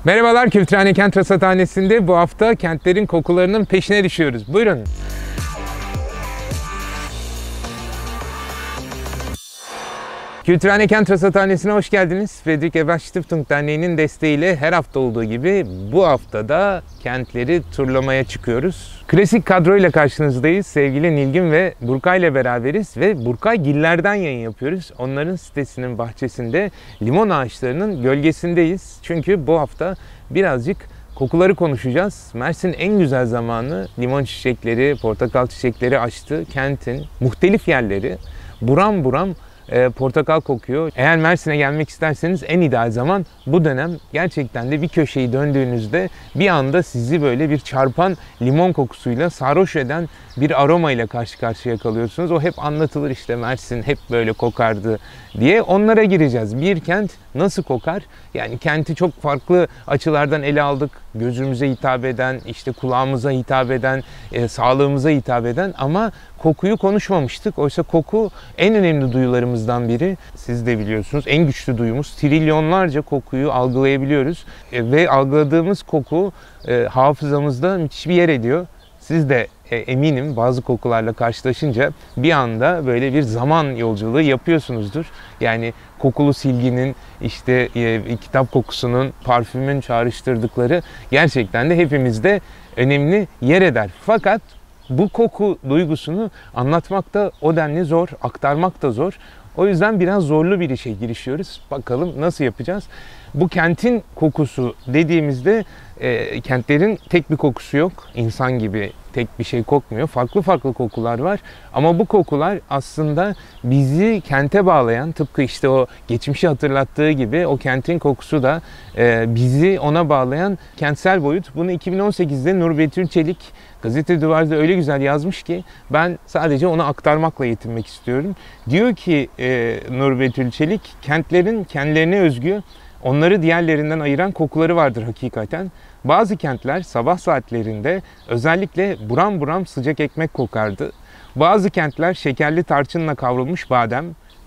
Merhabalar, Kültürhane Kent Rasathanesi'nde bu hafta kentlerin kokularının peşine düşüyoruz. Buyurun. Kültürhane Kent Rasathanesi'ne hoş geldiniz. Friedrich Ebert Stiftung Derneği'nin desteğiyle her hafta olduğu gibi bu haftada kentleri turlamaya çıkıyoruz. Klasik kadroyla karşınızdayız. Sevgili Nilgün ve Burkay ile beraberiz ve Burkaygiller'den yayın yapıyoruz. Onların sitesinin bahçesinde limon ağaçlarının gölgesindeyiz. Çünkü bu hafta birazcık kokuları konuşacağız. Mersin en güzel zamanı, limon çiçekleri, portakal çiçekleri açtı. Kentin muhtelif yerleri buram buram portakal kokuyor. Eğer Mersin'e gelmek isterseniz en ideal zaman bu dönem. Gerçekten de bir köşeyi döndüğünüzde bir anda sizi böyle bir çarpan limon kokusuyla sarhoş eden bir aromayla karşı karşıya kalıyorsunuz. O hep anlatılır, işte Mersin hep böyle kokardı diye. Onlara gireceğiz. Bir kent nasıl kokar? Yani kenti çok farklı açılardan ele aldık. Gözümüze hitap eden, işte kulağımıza hitap eden, sağlığımıza hitap eden, ama kokuyu konuşmamıştık. Oysa koku en önemli duyularımızdan biri. Siz de biliyorsunuz, en güçlü duyumuz. Trilyonlarca kokuyu algılayabiliyoruz. Ve algıladığımız koku hafızamızda müthiş bir yer ediyor. Siz de eminim bazı kokularla karşılaşınca bir anda böyle bir zaman yolculuğu yapıyorsunuzdur. Yani kokulu silginin, işte kitap kokusunun, parfümün çağrıştırdıkları gerçekten de hepimizde önemli yer eder. Fakat bu koku duygusunu anlatmak da o denli zor, aktarmak da zor. O yüzden biraz zorlu bir işe girişiyoruz. Bakalım nasıl yapacağız? Bu kentin kokusu dediğimizde kentlerin tek bir kokusu yok. İnsan gibi tek bir şey kokmuyor. Farklı farklı kokular var. Ama bu kokular aslında bizi kente bağlayan, tıpkı işte o geçmişi hatırlattığı gibi o kentin kokusu da bizi ona bağlayan kentsel boyut. Bunu 2018'de Nur Betül Çelik Gazete Duvar'da öyle güzel yazmış ki ben sadece onu aktarmakla yetinmek istiyorum. Diyor ki Nur Betül Çelik, kentlerin kendilerine özgü, onları diğerlerinden ayıran kokuları vardır hakikaten. Bazı kentler sabah saatlerinde özellikle buram buram sıcak ekmek kokardı. Bazı kentler şekerli tarçınla kavrulmuş badem,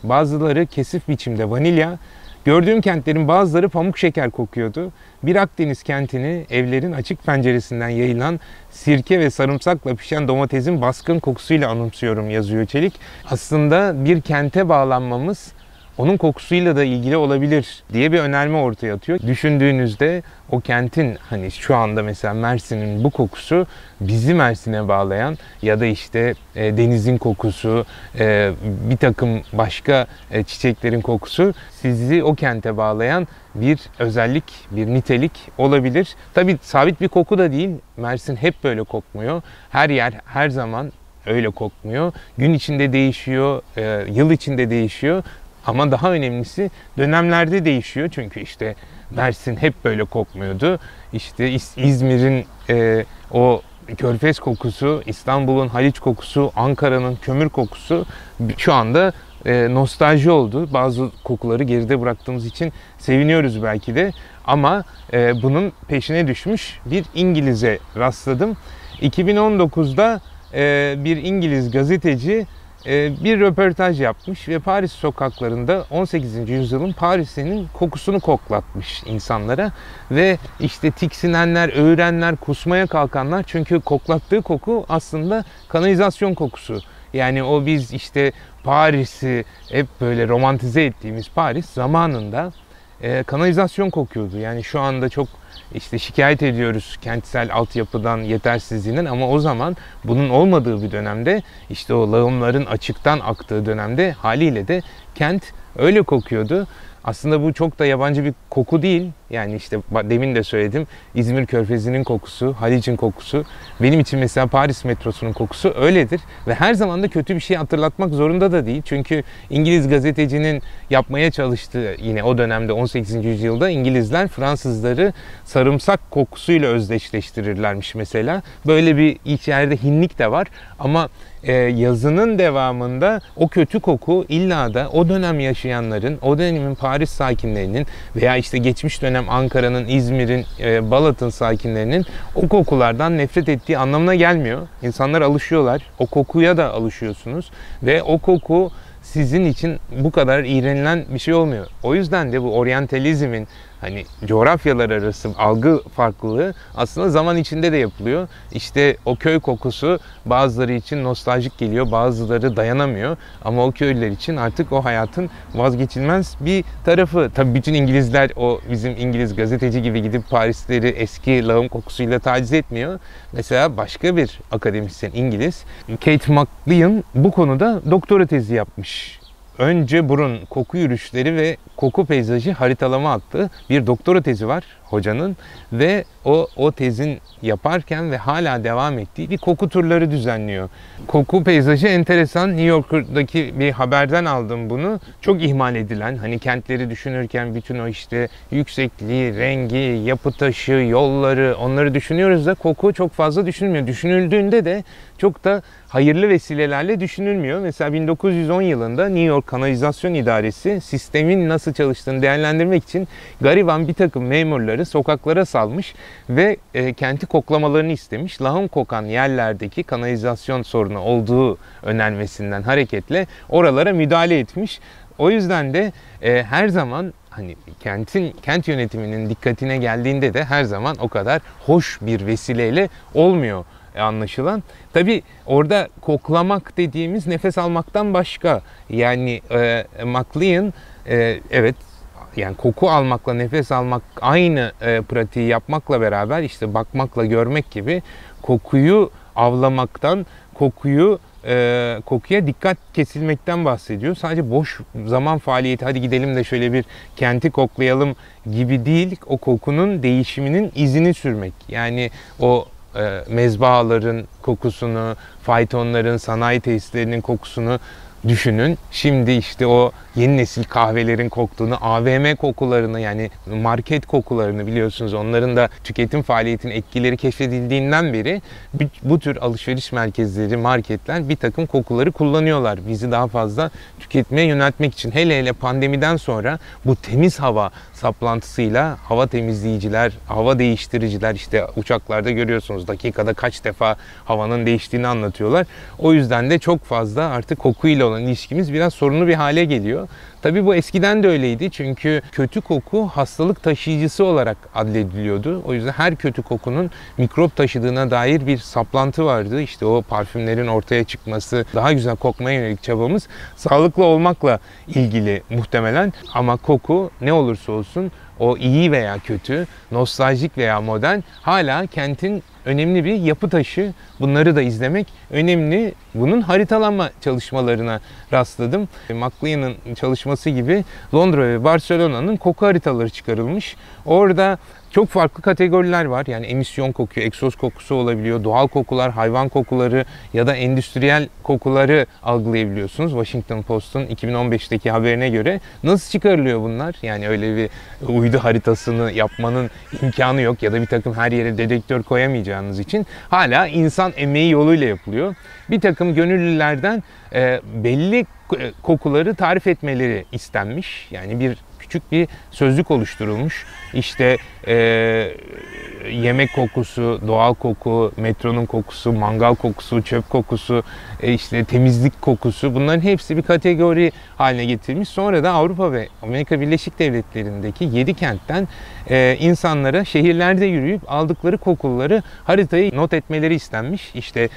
bazıları kesif biçimde vanilya. Gördüğüm kentlerin bazıları pamuk şeker kokuyordu. Bir Akdeniz kentini evlerin açık penceresinden yayılan sirke ve sarımsakla pişen domatesin baskın kokusuyla anımsıyorum, yazıyor Çelik. Aslında bir kente bağlanmamız onun kokusuyla da ilgili olabilir diye bir önerme ortaya atıyor. Düşündüğünüzde o kentin, hani şu anda mesela Mersin'in bu kokusu bizi Mersin'e bağlayan, ya da işte denizin kokusu, bir takım başka çiçeklerin kokusu sizi o kente bağlayan bir özellik, bir nitelik olabilir. Tabii sabit bir koku da değil. Mersin hep böyle kokmuyor. Her yer her zaman öyle kokmuyor. Gün içinde değişiyor, yıl içinde değişiyor. Ama daha önemlisi dönemlerde değişiyor. Çünkü işte Mersin hep böyle kokmuyordu. İşte İzmir'in o körfez kokusu, İstanbul'un Haliç kokusu, Ankara'nın kömür kokusu şu anda nostalji oldu. Bazı kokuları geride bıraktığımız için seviniyoruz belki de. Ama bunun peşine düşmüş bir İngiliz'e rastladım. 2019'da bir İngiliz gazeteci bir röportaj yapmış ve Paris sokaklarında 18. yüzyılın Paris'inin kokusunu koklatmış insanlara ve işte tiksinenler, öğürenler, kusmaya kalkanlar, çünkü koklattığı koku aslında kanalizasyon kokusu. Yani o biz işte Paris'i hep böyle romantize ettiğimiz Paris zamanında kanalizasyon kokuyordu. Yani şu anda çok işte şikayet ediyoruz kentsel altyapıdan, yetersizliğinden, ama o zaman bunun olmadığı bir dönemde, işte o lağımların açıktan aktığı dönemde haliyle de kent öyle kokuyordu. Aslında bu çok da yabancı bir koku değil. Yani işte demin de söyledim, İzmir Körfezi'nin kokusu, Haliç'in kokusu. Benim için mesela Paris metrosunun kokusu öyledir. Ve her zaman da kötü bir şey hatırlatmak zorunda da değil. Çünkü İngiliz gazetecinin yapmaya çalıştığı, yine o dönemde 18. yüzyılda İngilizler Fransızları sarımsak kokusuyla özdeşleştirirlermiş mesela. Böyle bir içeride hinlik de var. Ama yazının devamında o kötü koku illa da o dönem yaşayanların, o dönemin Paris sakinlerinin veya işte geçmiş dönem Ankara'nın, İzmir'in, Balat'ın sakinlerinin o kokulardan nefret ettiği anlamına gelmiyor. İnsanlar alışıyorlar. O kokuya da alışıyorsunuz ve o koku sizin için bu kadar iğrenilen bir şey olmuyor. O yüzden de bu oryantalizmin hani coğrafyalar arası algı farklılığı aslında zaman içinde de yapılıyor. İşte o köy kokusu bazıları için nostaljik geliyor, bazıları dayanamıyor. Ama o köylüler için artık o hayatın vazgeçilmez bir tarafı. Tabii bütün İngilizler o bizim İngiliz gazeteci gibi gidip Parisleri eski lağım kokusuyla taciz etmiyor. Mesela başka bir akademisyen İngiliz, Kate McLean, bu konuda doktora tezi yapmış. Önce burun, koku yürüyüşleri ve koku peyzajı haritalama adlı bir doktora tezi var hocanın ve o tezin yaparken ve hala devam ettiği bir koku turları düzenliyor. Koku peyzajı enteresan. New York'taki bir haberden aldım bunu. Çok ihmal edilen, hani kentleri düşünürken bütün o işte yüksekliği, rengi, yapı taşı, yolları, onları düşünüyoruz da koku çok fazla düşünülmüyor. Düşünüldüğünde de çok da hayırlı vesilelerle düşünülmüyor. Mesela 1910 yılında New York Kanalizasyon İdaresi sistemin nasıl çalıştığını değerlendirmek için gariban bir takım memurları sokaklara salmış ve kenti koklamalarını istemiş. Lağım kokan yerlerdeki kanalizasyon sorunu olduğu önermesinden hareketle oralara müdahale etmiş. O yüzden de her zaman hani kent yönetiminin dikkatine geldiğinde de her zaman o kadar hoş bir vesileyle olmuyor anlaşılan. Tabii orada koklamak dediğimiz nefes almaktan başka. Yani McLean evet, yani koku almakla nefes almak aynı pratiği yapmakla beraber işte bakmakla görmek gibi kokuyu avlamaktan, kokuya dikkat kesilmekten bahsediyor. Sadece boş zaman faaliyeti, hadi gidelim de şöyle bir kenti koklayalım gibi değil, o kokunun değişiminin izini sürmek. Yani o mezbahaların kokusunu, faytonların, sanayi tesislerinin kokusunu düşünün. Şimdi işte o yeni nesil kahvelerin koktuğunu, AVM kokularını, yani market kokularını biliyorsunuz. Onların da tüketim faaliyetinin etkileri keşfedildiğinden beri bu tür alışveriş merkezleri, marketler bir takım kokuları kullanıyorlar. Bizi daha fazla tüketmeye yöneltmek için. Hele hele pandemiden sonra bu temiz hava saplantısıyla hava temizleyiciler, hava değiştiriciler, işte uçaklarda görüyorsunuz dakikada kaç defa havanın değiştiğini anlatıyorlar. O yüzden de çok fazla artık kokuyla olan ilişkimiz biraz sorunlu bir hale geliyor. Tabii bu eskiden de öyleydi, çünkü kötü koku hastalık taşıyıcısı olarak adlediliyordu. O yüzden her kötü kokunun mikrop taşıdığına dair bir saplantı vardı. İşte o parfümlerin ortaya çıkması, daha güzel kokmaya yönelik çabamız sağlıklı olmakla ilgili muhtemelen. Ama koku ne olursa olsun, o iyi veya kötü, nostaljik veya modern, hala kentin önemli bir yapı taşı. Bunları da izlemek önemli. Bunun haritalanma çalışmalarına rastladım. McLean'ın çalışması gibi Londra ve Barcelona'nın koku haritaları çıkarılmış. Orada çok farklı kategoriler var. Yani emisyon koku, egzoz kokusu olabiliyor. Doğal kokular, hayvan kokuları ya da endüstriyel kokuları algılayabiliyorsunuz. Washington Post'un 2015'teki haberine göre. Nasıl çıkarılıyor bunlar? Yani öyle bir uydu haritasını yapmanın imkanı yok ya da bir takım her yere dedektör koyamayacağınız için hala insan emeği yoluyla yapılıyor. Bir takım gönüllülerden belli kokuları tarif etmeleri istenmiş. Yani küçük bir sözlük oluşturulmuş. İşte yemek kokusu, doğal koku, metronun kokusu, mangal kokusu, çöp kokusu, işte temizlik kokusu, bunların hepsi bir kategori haline getirilmiş. Sonra da Avrupa ve Amerika Birleşik Devletleri'ndeki 7 kentten insanlara şehirlerde yürüyüp aldıkları kokuları haritayı not etmeleri istenmiş. İşte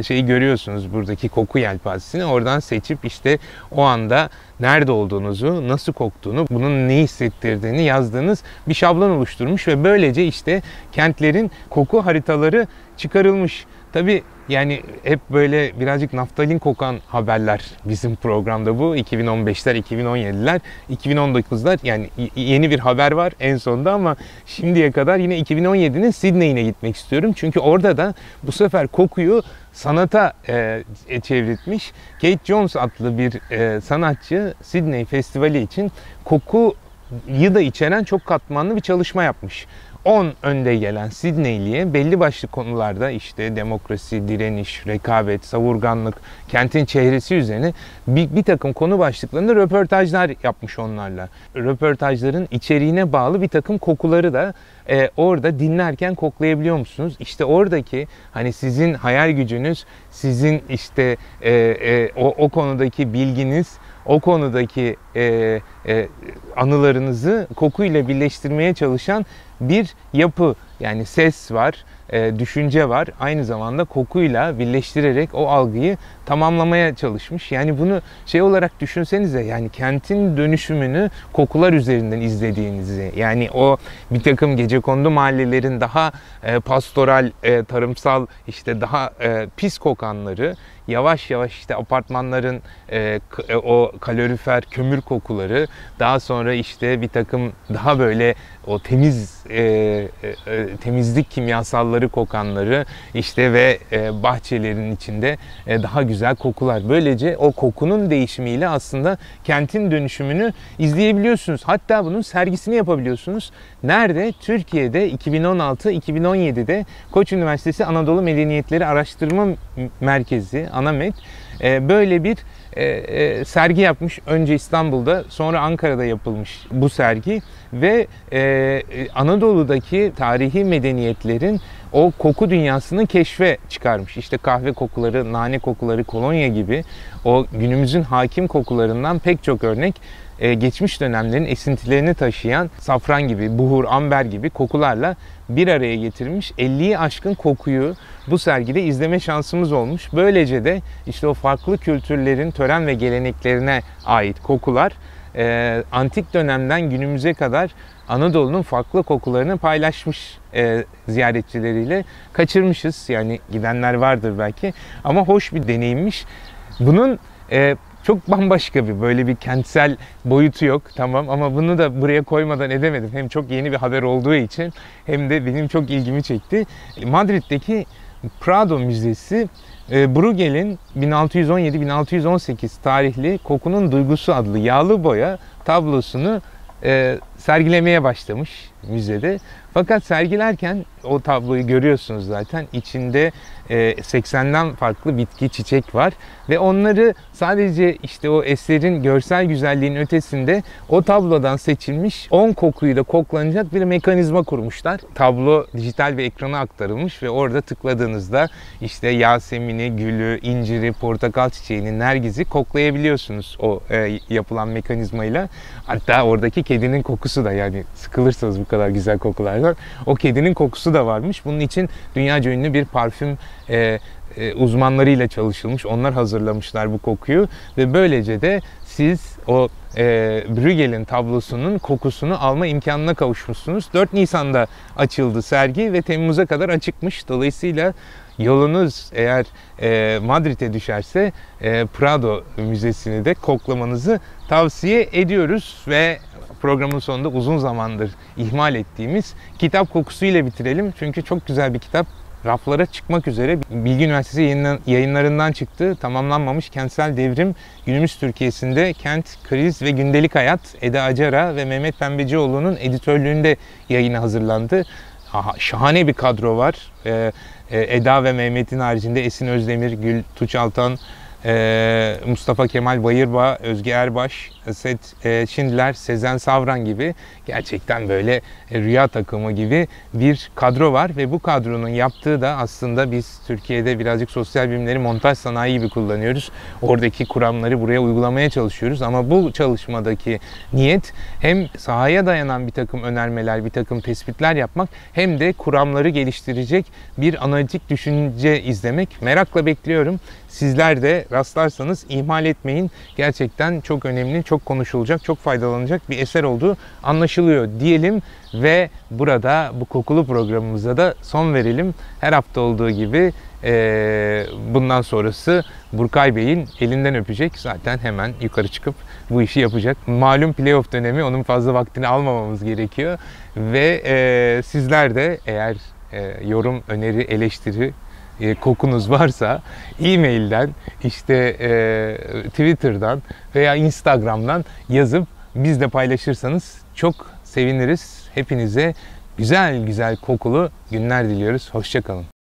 şeyi görüyorsunuz, buradaki koku yelpazesini oradan seçip işte o anda nerede olduğunuzu, nasıl koktuğunu, bunun ne hissettirdiğini yazdığınız bir şablon oluşturmuş ve böylece işte kentlerin koku haritaları çıkarılmış. Tabii yani hep böyle birazcık naftalin kokan haberler bizim programda bu. 2015'ler, 2017'ler, 2019'lar, yani yeni bir haber var en sonunda ama şimdiye kadar yine 2017'nin Sydney'ine gitmek istiyorum. Çünkü orada da bu sefer kokuyu sanata çevrilmiş. Kate Jones adlı bir sanatçı Sydney Festivali için kokuyu da içeren çok katmanlı bir çalışma yapmış. 10 önde gelen Sydneyli'ye belli başlı konularda, işte demokrasi, direniş, rekabet, savurganlık, kentin çehresi üzerine bir takım konu başlıklarında röportajlar yapmış onlarla. Röportajların içeriğine bağlı bir takım kokuları da orada dinlerken koklayabiliyor musunuz? İşte oradaki hani sizin hayal gücünüz, sizin işte o konudaki bilginiz, o konudaki anılarınızı kokuyla birleştirmeye çalışan bir yapı. Yani ses var, düşünce var. Aynı zamanda kokuyla birleştirerek o algıyı tamamlamaya çalışmış. Yani bunu şey olarak düşünsenize, yani kentin dönüşümünü kokular üzerinden izlediğinizi. Yani o bir takım gecekondu mahallelerin daha pastoral, tarımsal, işte daha pis kokanları, yavaş yavaş işte apartmanların o kalorifer kömür kokuları, daha sonra işte bir takım daha böyle o temizlik kimyasalları kokanları işte ve bahçelerin içinde daha güzel kokular. Böylece o kokunun değişimiyle aslında kentin dönüşümünü izleyebiliyorsunuz. Hatta bunun sergisini yapabiliyorsunuz. Nerede? Türkiye'de 2016-2017'de Koç Üniversitesi Anadolu Medeniyetleri Araştırma Merkezi, ANAMET, böyle bir sergi yapmış. Önce İstanbul'da, sonra Ankara'da yapılmış bu sergi ve Anadolu'daki tarihi medeniyetlerin o koku dünyasını keşfe çıkarmış. İşte kahve kokuları, nane kokuları, kolonya gibi o günümüzün hakim kokularından pek çok örnek, geçmiş dönemlerin esintilerini taşıyan safran gibi, buhur, amber gibi kokularla bir araya getirmiş. 50'yi aşkın kokuyu bu sergide izleme şansımız olmuş. Böylece de işte o farklı kültürlerin tören ve geleneklerine ait kokular antik dönemden günümüze kadar Anadolu'nun farklı kokularını paylaşmış ziyaretçileriyle. Kaçırmışız, yani gidenler vardır belki, ama hoş bir deneyimmiş. Bunun çok bambaşka bir böyle bir kentsel boyutu yok, tamam, ama bunu da buraya koymadan edemedim. Hem çok yeni bir haber olduğu için hem de benim çok ilgimi çekti. Madrid'deki Prado Müzesi, Bruegel'in 1617-1618 tarihli Kokunun Duygusu adlı yağlı boya tablosunu sergilemeye başlamış müzede. Fakat sergilerken o tabloyu görüyorsunuz zaten. İçinde 80'den farklı bitki, çiçek var ve onları sadece işte o eserin görsel güzelliğinin ötesinde o tablodan seçilmiş 10 kokuyu da koklanacak bir mekanizma kurmuşlar. Tablo dijital bir ekrana aktarılmış ve orada tıkladığınızda işte yasemini, gülü, inciri, portakal çiçeğini, nergizi koklayabiliyorsunuz o yapılan mekanizmayla. Hatta oradaki kedinin kokusu da, yani sıkılırsanız bu kadar güzel kokulardan, o kedinin kokusu da varmış. Bunun için dünyaca ünlü bir parfüm uzmanlarıyla çalışılmış. Onlar hazırlamışlar bu kokuyu ve böylece de siz o Bruegel'in tablosunun kokusunu alma imkanına kavuşmuşsunuz. 4 Nisan'da açıldı sergi ve Temmuz'a kadar açıkmış. Dolayısıyla yolunuz eğer Madrid'e düşerse Prado Müzesi'ni de koklamanızı tavsiye ediyoruz ve programın sonunda uzun zamandır ihmal ettiğimiz kitap kokusuyla bitirelim. Çünkü çok güzel bir kitap. Raflara çıkmak üzere Bilgi Üniversitesi yayınlarından çıktı. Tamamlanmamış Kentsel Devrim Günümüz Türkiye'sinde Kent, Kriz ve Gündelik Hayat, Eda Acara ve Mehmet Pembecioğlu'nun editörlüğünde yayına hazırlandı. Şahane bir kadro var. Eda ve Mehmet'in haricinde Esin Özdemir, Gül Tuğçaltan, Mustafa Kemal Bayırbağ, Özge Erbaş, Esed Şindler, Sezen Savran gibi gerçekten böyle rüya takımı gibi bir kadro var ve bu kadronun yaptığı da aslında biz Türkiye'de birazcık sosyal bilimleri montaj sanayi gibi kullanıyoruz. Oradaki kuramları buraya uygulamaya çalışıyoruz ama bu çalışmadaki niyet hem sahaya dayanan bir takım önermeler, bir takım tespitler yapmak hem de kuramları geliştirecek bir analitik düşünce izlemek. Merakla bekliyorum. Sizler de rastlarsanız ihmal etmeyin. Gerçekten çok önemli, çok konuşulacak, çok faydalanacak bir eser olduğu anlaşılıyor diyelim ve burada bu kokulu programımıza da son verelim. Her hafta olduğu gibi bundan sonrası Burkay Bey'in elinden öpecek. Zaten hemen yukarı çıkıp bu işi yapacak. Malum playoff dönemi, onun fazla vaktini almamamız gerekiyor ve sizler de eğer yorum, öneri, eleştiri, kokunuz varsa e-mailden, işte Twitter'dan veya Instagram'dan yazıp bizle paylaşırsanız çok seviniriz. Hepinize güzel güzel kokulu günler diliyoruz. Hoşça kalın.